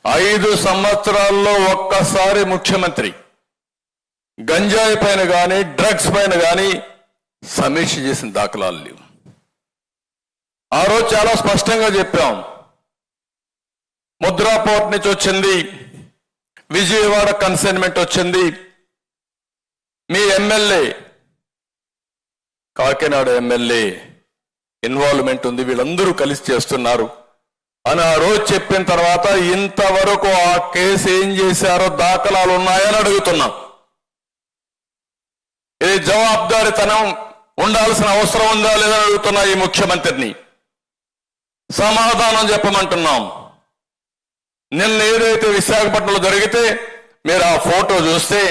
5 సంవత్సరాల్లో ఒక్కసారి ముఖ్యమంత్రి గంజాయి పైన కానీ డ్రగ్స్ పైన కానీ సమీక్ష చేసిన దాఖలాలు లేవు. ఆ రోజు చాలా స్పష్టంగా చెప్పాం. ముద్రా పోర్ట్ నుంచి వచ్చింది, విజయవాడ కన్సైన్మెంట్ వచ్చింది, మీ ఎమ్మెల్యే కాకినాడ ఎమ్మెల్యే ఇన్వాల్వ్మెంట్ ఉంది, వీళ్ళందరూ కలిసి చేస్తున్నారు అని ఆ రోజు చెప్పిన తర్వాత ఇంతవరకు ఆ కేసు ఏం చేశారో దాఖలాలు ఉన్నాయని అడుగుతున్నాం. ఇది జవాబుదారీతనం ఉండాల్సిన అవసరం ఉందా లేదని అడుగుతున్నా ఈ ముఖ్యమంత్రిని. సమాధానం చెప్పమంటున్నాం. నిన్న ఏదైతే విశాఖపట్నంలో జరిగితే మీరు ఆ ఫోటో చూస్తే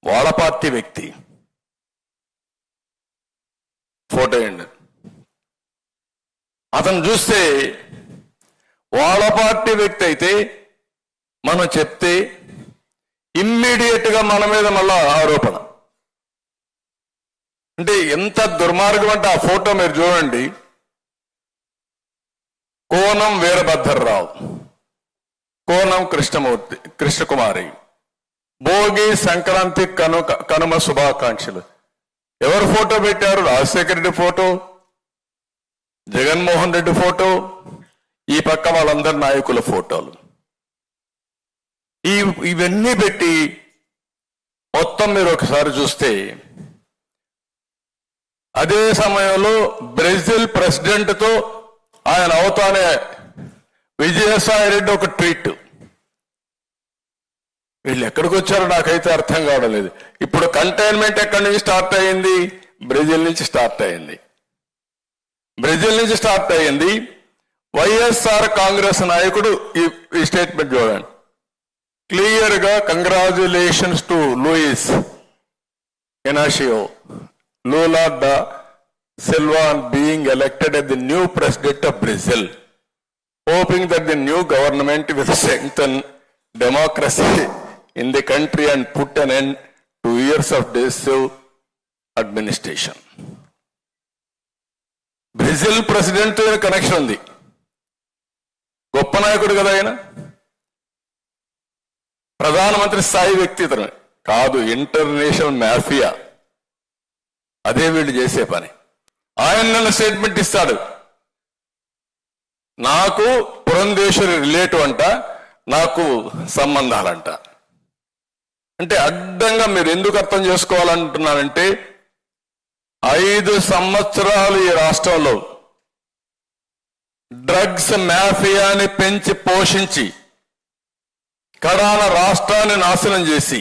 వాళ్ళ పార్టీ వ్యక్తి ఫోటో ఏంటి, అతను చూస్తే వాళ్ళ పార్టీ వ్యక్తి అయితే మనం చెప్తే ఇమ్మీడియట్ గా మన మీద మళ్ళా ఆరోపణ. అంటే ఎంత దుర్మార్గం అంటే ఆ ఫోటో మీరు చూడండి. కోనం వీరభద్రరావు, కోనం కృష్ణకుమారి, భోగి సంక్రాంతి కనుమ శుభాకాంక్షలు. ఎవరు ఫోటో పెట్టారు? రాజశేఖర రెడ్డి ఫోటో, జగన్మోహన్ రెడ్డి ఫోటో, ఈ పక్క వాళ్ళందరి నాయకుల ఫోటోలు. ఇవన్నీ పెట్టి మొత్తం మీరు ఒకసారి చూస్తే అదే సమయంలో బ్రెజిల్ ప్రెసిడెంట్ తో ఆయన అవుతానే విజయసాయి రెడ్డి ఒక ట్వీట్. వీళ్ళు ఎక్కడికి వచ్చారో నాకైతే అర్థం కావడం లేదు. ఇప్పుడు కంటైన్మెంట్ ఎక్కడి నుంచి స్టార్ట్ అయ్యింది? బ్రెజిల్ నుంచి స్టార్ట్ అయ్యింది. బ్రెజిల్ నుంచి స్టార్ట్ అయ్యింది. వైఎస్ఆర్ కాంగ్రెస్ నాయకుడు ఈ స్టేట్మెంట్ చూడండి. క్లియర్ గా congratulations to Luiz Inacio Lula da Silva on being elected as the new president of Brazil, hoping that the new government will strengthen democracy in the country and put an end to years of decisive administration. Brazil president తో connection ఉంది. గొప్ప నాయకుడు కదా ఆయన, ప్రధానమంత్రి స్థాయి వ్యక్తి ఇతను కాదు, ఇంటర్నేషనల్ మాఫియా. అదే వీళ్ళు చేసే పని. ఆయన నన్ను స్టేట్మెంట్ ఇస్తాడు, నాకు పురంధేశ్వరి రిలేటివ్ అంట, నాకు సంబంధాలంట. అంటే అడ్డంగా మీరు ఎందుకు అర్థం చేసుకోవాలంటున్నారంటే 5 సంవత్సరాలు ఈ రాష్ట్రంలో డ్రగ్స్ మాఫియాని పెంచి పోషించి కడాన రాష్ట్రాన్ని నాశనం చేసి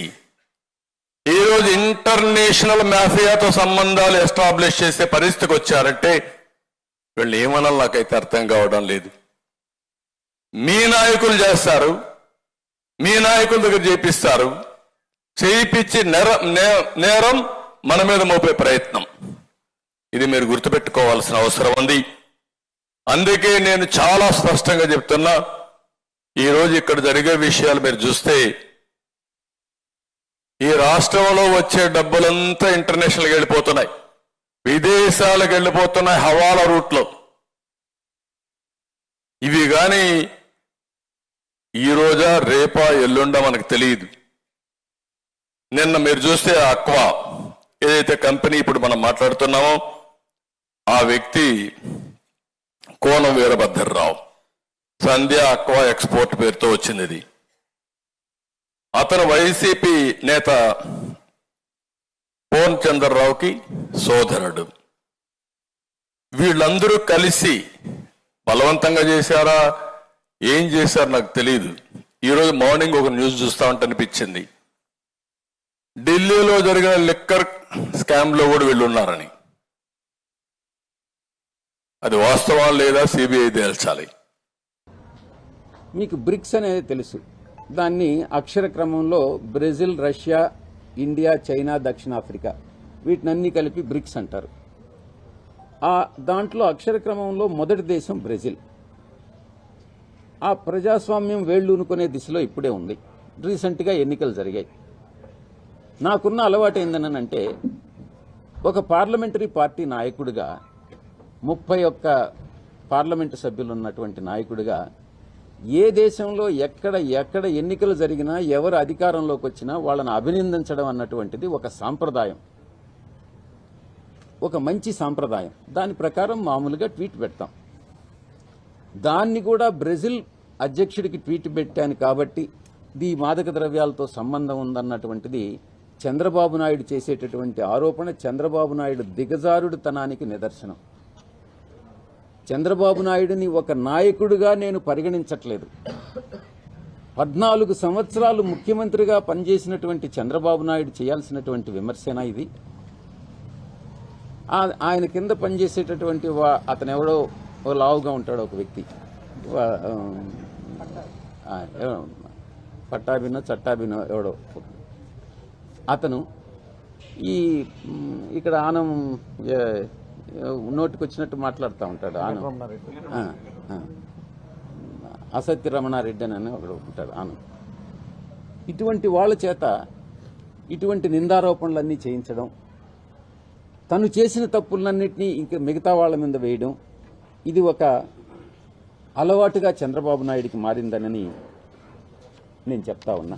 ఈరోజు ఇంటర్నేషనల్ మాఫియాతో సంబంధాలు ఎస్టాబ్లిష్ చేసే పరిస్థితికి వచ్చారంటే వీళ్ళు ఏమన్నా నాకైతే అర్థం కావడం లేదు. మీ నాయకులు చేస్తారు, మీ నాయకుల దగ్గర చేపిస్తారు, చేయించి నేరం మన మీద మోపే ప్రయత్నం. ఇది మీరు గుర్తుపెట్టుకోవాల్సిన అవసరం ఉంది. అందుకే నేను చాలా స్పష్టంగా చెప్తున్నా, ఈరోజు ఇక్కడ జరిగే విషయాలు మీరు చూస్తే ఈ రాష్ట్రంలో వచ్చే డబ్బులంతా ఇంటర్నేషనల్కి వెళ్ళిపోతున్నాయి, విదేశాలకు వెళ్ళిపోతున్నాయి హవాలా రూట్లో. ఇవి కానీ ఈ రోజా రేపా ఎల్లుండా మనకు తెలియదు. నిన్న మీరు చూస్తే అక్వా ఏదైతే కంపెనీ ఇప్పుడు మనం మాట్లాడుతున్నామో ఆ వ్యక్తి కోనం వీరభద్రరావు, సంధ్య అక్వా ఎక్స్పోర్ట్ పేరుతో వచ్చింది. ఇది అతను వైసీపీ నేత పోన్ చంద్రరావుకి సోదరుడు. వీళ్ళందరూ కలిసి బలవంతంగా చేశారా, ఏం చేశారు నాకు తెలియదు. ఈరోజు మార్నింగ్ ఒక న్యూస్ చూస్తా ఉంటే అనిపించింది, ఢిల్లీలో జరిగిన లిక్కర్ స్కామ్ లో కూడా వీళ్ళు ఉన్నారని. అది వాస్తవం లేదా సిబిఐ తేల్చాలి. మీకు బ్రిక్స్ అనేది తెలుసు, దాన్ని అక్షర క్రమంలో బ్రెజిల్, రష్యా, ఇండియా, చైనా, దక్షిణాఫ్రికా వీటినన్నీ కలిపి బ్రిక్స్ అంటారు. దాంట్లో అక్షర క్రమంలో మొదటి దేశం బ్రెజిల్. ఆ ప్రజాస్వామ్యం వేళ్లూనుకునే దిశలో ఇప్పుడే ఉంది. రీసెంట్గా ఎన్నికలు జరిగాయి. నాకున్న అలవాటు ఏందనంటే, ఒక పార్లమెంటరీ పార్టీ నాయకుడిగా 31 పార్లమెంటు సభ్యులు ఉన్నటువంటి నాయకుడిగా ఏ దేశంలో ఎక్కడ ఎన్నికలు జరిగినా ఎవరు అధికారంలోకి వచ్చినా వాళ్ళని అభినందించడం అన్నటువంటిది ఒక సాంప్రదాయం, ఒక మంచి సాంప్రదాయం. దాని ప్రకారం మామూలుగా ట్వీట్ పెడతాం. దాన్ని కూడా బ్రెజిల్ అధ్యక్షుడికి ట్వీట్ పెట్టాను కాబట్టి ఇది మాదక ద్రవ్యాలతో సంబంధం ఉందన్నటువంటిది చంద్రబాబు నాయుడు చేసేటటువంటి ఆరోపణ చంద్రబాబు నాయుడు దిగజారుడుతనానికి నిదర్శనం. చంద్రబాబు నాయుడిని ఒక నాయకుడిగా నేను పరిగణించట్లేదు. 14 సంవత్సరాలు ముఖ్యమంత్రిగా పనిచేసినటువంటి చంద్రబాబు నాయుడు చేయాల్సినటువంటి విమర్శన ఇది. ఆయన కింద పనిచేసేటటువంటి అతను లావుగా ఉంటాడు ఒక వ్యక్తి, పట్టాభినో చట్టాభినో ఎవడో అతను ఇక్కడ ఆనం నోటికి వచ్చినట్టు మాట్లాడుతూ ఉంటాడు. ఆనం అసత్య రమణారెడ్డి అని ఒకడు ఉంటాడు. ఆనం ఇటువంటి వాళ్ళ చేత ఇటువంటి నిందారోపణలన్నీ చేయించడం, తను చేసిన తప్పులన్నింటినీ ఇంకా మిగతా వాళ్ళ మీద వేయడం, ఇది ఒక అలవాటుగా చంద్రబాబు నాయుడికి మారిందనని నేను చెప్తా ఉన్నా.